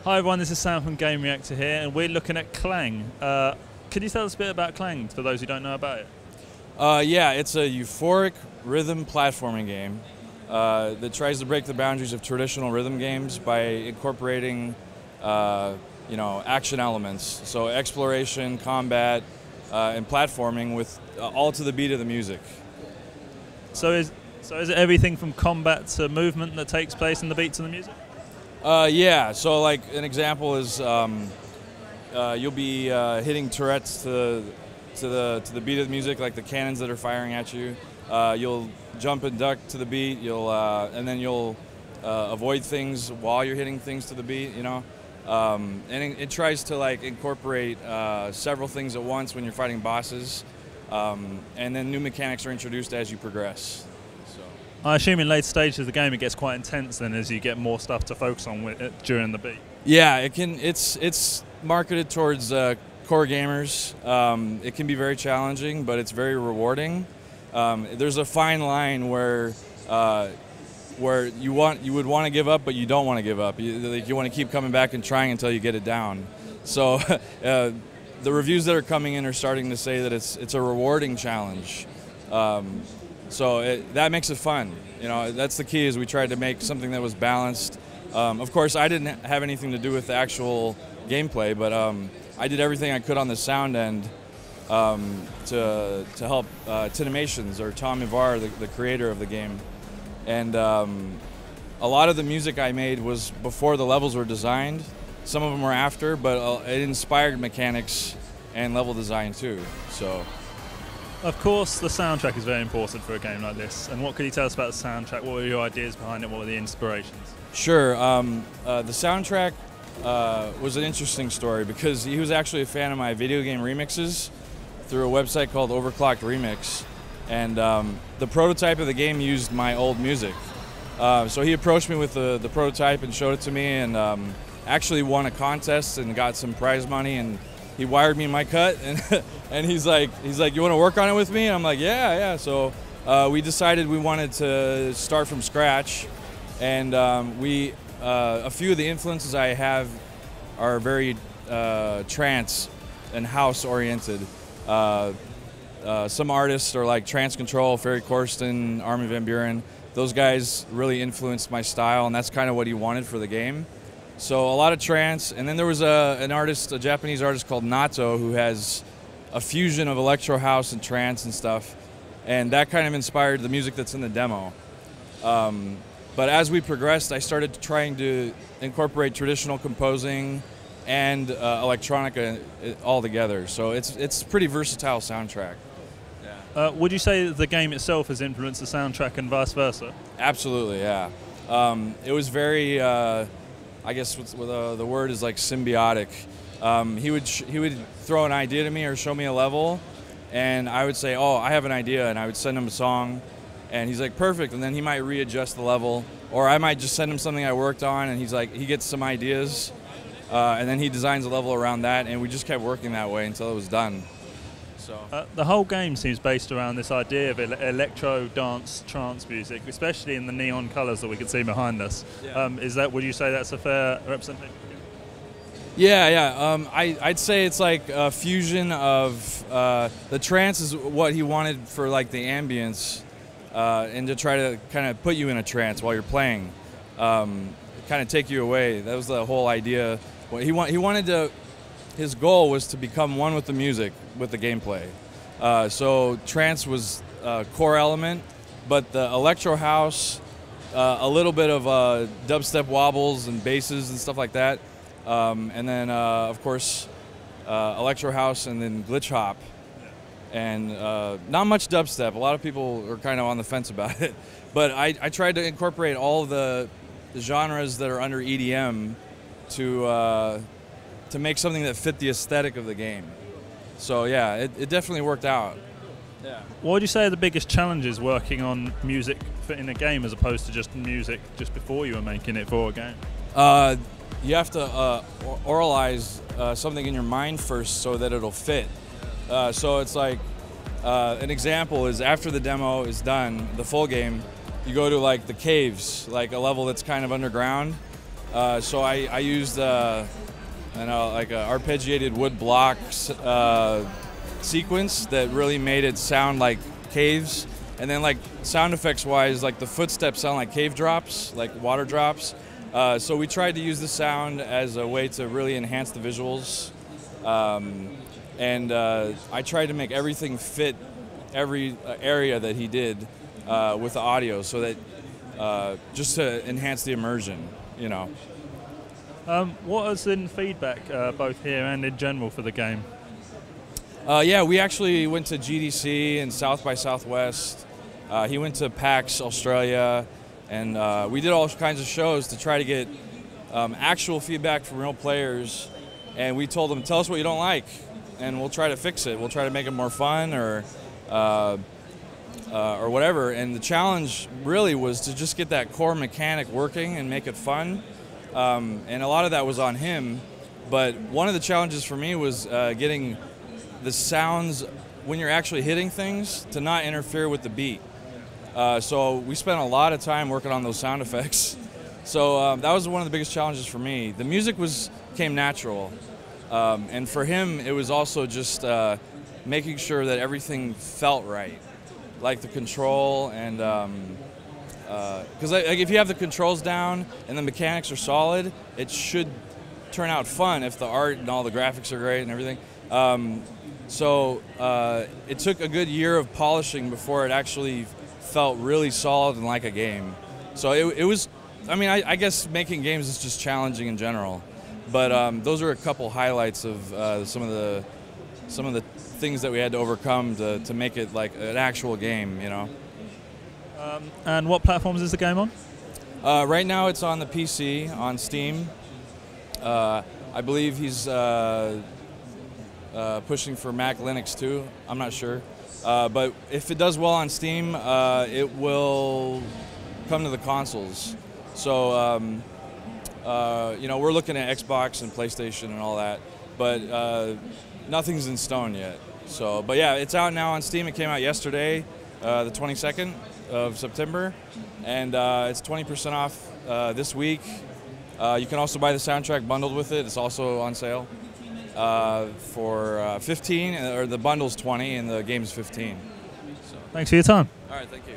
Hi everyone, this is Sam from Gamereactor here, and we're looking at Klang. Could you tell us a bit about Klang for those who don't know about it? Yeah, it's a euphoric rhythm platforming game that tries to break the boundaries of traditional rhythm games by incorporating, action elements. So exploration, combat, and platforming with all to the beat of the music. So is it everything from combat to movement that takes place in the beats of the music? Yeah. So like an example is you'll be hitting turrets to the beat of the music, like the cannons that are firing at you. You'll jump and duck to the beat. And then you'll avoid things while you're hitting things to the beat. And it tries to like incorporate several things at once when you're fighting bosses. And then new mechanics are introduced as you progress. I assume in later stages of the game it gets quite intense then as you get more stuff to focus on during the beat. Yeah, it can. It's marketed towards core gamers. It can be very challenging, but it's very rewarding. There's a fine line where you would want to give up, but you don't want to give up. You want to keep coming back and trying until you get it down. So the reviews that are coming in are starting to say that it's a rewarding challenge. So that makes it fun. That's the key. Is we tried to make something that was balanced. Of course, I didn't have anything to do with the actual gameplay, but I did everything I could on the sound end to help Tinimations, or Tom Aguirre, the creator of the game. And a lot of the music I made was before the levels were designed. Some of them were after, but it inspired mechanics and level design too. So. Of course, the soundtrack is very important for a game like this. And what could you tell us about the soundtrack? What were your ideas behind it? What were the inspirations? Sure. The soundtrack was an interesting story because he was actually a fan of my video game remixes through a website called Overclocked Remix. And the prototype of the game used my old music. So he approached me with the prototype and showed it to me, and actually won a contest and got some prize money, and he wired me my cut, and he's like, you want to work on it with me? And I'm like, yeah. So we decided we wanted to start from scratch, and a few of the influences I have are very trance and house oriented. Some artists are like Trance Control, Ferry Corsten, Armin van Buuren. Those guys really influenced my style, and that's kind of what he wanted for the game. So a lot of trance, and then there was a Japanese artist called Nato, who has a fusion of electro house and trance and stuff, and that kind of inspired the music that's in the demo. But as we progressed, I started trying to incorporate traditional composing and electronica all together. So it's a pretty versatile soundtrack. Yeah. Would you say that the game itself has influenced the soundtrack and vice versa? Absolutely, yeah. It was very. I guess the word is like symbiotic. He would throw an idea to me or show me a level, and I would say, oh, I have an idea, and I would send him a song, and he's like, perfect, and then he might readjust the level, or I might just send him something I worked on, and he gets some ideas, and then he designs a level around that, and we just kept working that way until it was done. So. The whole game seems based around this idea of electro, dance, trance music, especially in the neon colours that we can see behind us. Yeah. Would you say that's a fair representation? Yeah. I'd say it's like a fusion of the trance is what he wanted for like the ambience, and to try to kind of put you in a trance while you're playing, kind of take you away. That was the whole idea. He wanted to. His goal was to become one with the music, with the gameplay. So trance was a core element, but the electro house, a little bit of dubstep wobbles and basses and stuff like that, and then of course electro house and then glitch hop, and not much dubstep. A lot of people are kind of on the fence about it, but I tried to incorporate all the genres that are under EDM to make something that fit the aesthetic of the game. So yeah, it definitely worked out. Yeah. What would you say are the biggest challenges working on music in a game as opposed to just music just before you were making it for a game? You have to oralize something in your mind first so that it'll fit. So it's like, an example is after the demo is done, the full game, you go to like the caves, like a level that's kind of underground, So I used like a arpeggiated wood blocks sequence that really made it sound like caves. And then like sound effects wise, like the footsteps sound like cave drops, like water drops. So we tried to use the sound as a way to really enhance the visuals. I tried to make everything fit every area that he did with the audio, so that just to enhance the immersion, you know. What has been feedback both here and in general for the game? Yeah, we actually went to GDC and South by Southwest. He went to PAX Australia, and we did all kinds of shows to try to get actual feedback from real players. And we told them, tell us what you don't like, and we'll try to fix it. We'll try to make it more fun or whatever. And the challenge really was to just get that core mechanic working and make it fun. And a lot of that was on him. But one of the challenges for me was getting the sounds when you're actually hitting things to not interfere with the beat. So we spent a lot of time working on those sound effects. So that was one of the biggest challenges for me. The music came natural. And for him, it was also just making sure that everything felt right. Like the control and, because like if you have the controls down and the mechanics are solid, it should turn out fun if the art and all the graphics are great and everything. So it took a good year of polishing before it actually felt really solid and like a game. So it was, I mean, I guess making games is just challenging in general. But those are a couple highlights of some of the things that we had to overcome to make it like an actual game, you know. And what platforms is the game on? Right now it's on the PC, on Steam. I believe he's pushing for Mac Linux too. I'm not sure. But if it does well on Steam, it will come to the consoles. So, you know, we're looking at Xbox and PlayStation and all that, but nothing's in stone yet. So, but yeah, it's out now on Steam. It came out yesterday, the 22nd of September, and it's 20% off this week. You can also buy the soundtrack bundled with it. It's also on sale for 15, or the bundle's 20 and the game's 15. So. Thanks for your time. All right, thank you.